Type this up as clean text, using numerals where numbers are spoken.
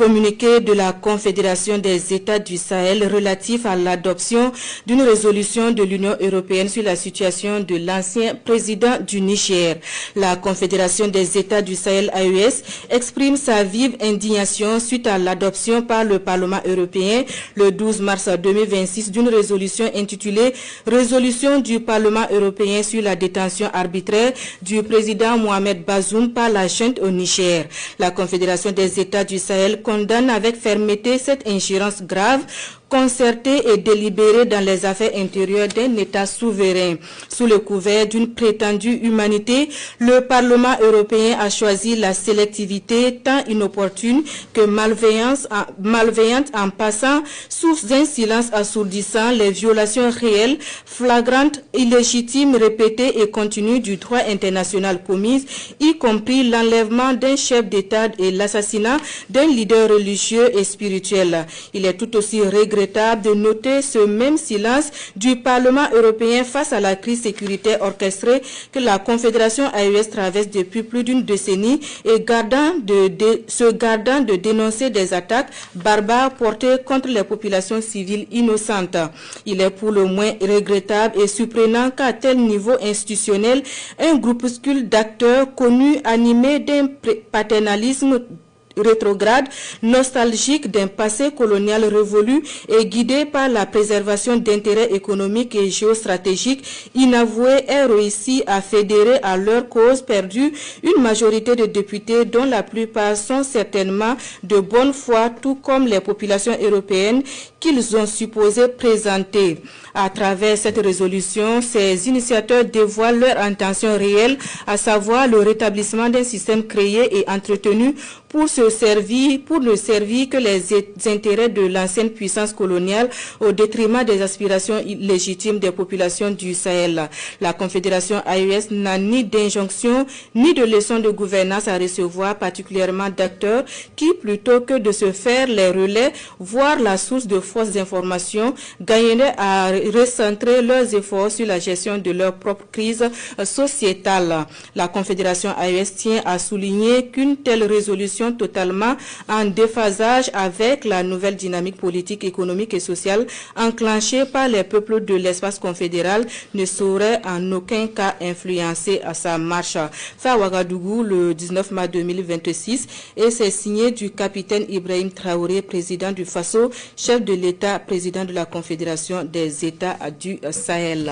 Communiqué de la Confédération des États du Sahel relatif à l'adoption d'une résolution de l'Union européenne sur la situation de l'ancien président du Niger. La Confédération des États du Sahel AES exprime sa vive indignation suite à l'adoption par le Parlement européen le 12 mars 2026 d'une résolution intitulée « Résolution du Parlement européen sur la détention arbitraire du président Mohamed Bazoum par la junte au Niger ». La Confédération des États du Sahel condamne avec fermeté cette ingérence grave, concertée et délibérée dans les affaires intérieures d'un État souverain. Sous le couvert d'une prétendue humanité, le Parlement européen a choisi la sélectivité tant inopportune que malveillante en passant sous un silence assourdissant les violations réelles, flagrantes, illégitimes, répétées et continues du droit international commises, y compris l'enlèvement d'un chef d'État et l'assassinat d'un leader religieux et spirituel. Il est tout aussi regrettable de noter ce même silence du Parlement européen face à la crise sécuritaire orchestrée que la Confédération AES traverse depuis plus d'une décennie et se gardant de dénoncer des attaques barbares portées contre les populations civiles innocentes. Il est pour le moins regrettable et surprenant qu'à tel niveau institutionnel, un groupuscule d'acteurs connus animés d'un paternalisme rétrograde, nostalgique d'un passé colonial révolu et guidé par la préservation d'intérêts économiques et géostratégiques inavoués aient réussi à fédérer à leur cause perdue une majorité de députés dont la plupart sont certainement de bonne foi, tout comme les populations européennes qu'ils ont supposé présenter. À travers cette résolution, ces initiateurs dévoilent leur intention réelle, à savoir le rétablissement d'un système créé et entretenu pour ne servir que les intérêts de l'ancienne puissance coloniale au détriment des aspirations légitimes des populations du Sahel. La Confédération AES n'a ni d'injonction ni de leçons de gouvernance à recevoir, particulièrement d'acteurs qui, plutôt que de se faire les relais, voire la source de fausses informations, gagneraient à recentrer leurs efforts sur la gestion de leur propre crise sociétale. La Confédération AES tient à souligner qu'une telle résolution totalement en déphasage avec la nouvelle dynamique politique, économique et sociale enclenchée par les peuples de l'espace confédéral ne saurait en aucun cas influencer à sa marche. Fait à Ouagadougou le 19 mars 2026 et c'est signé du capitaine Ibrahim Traoré, président du Faso, chef de l'État, président de la Confédération des États du Sahel.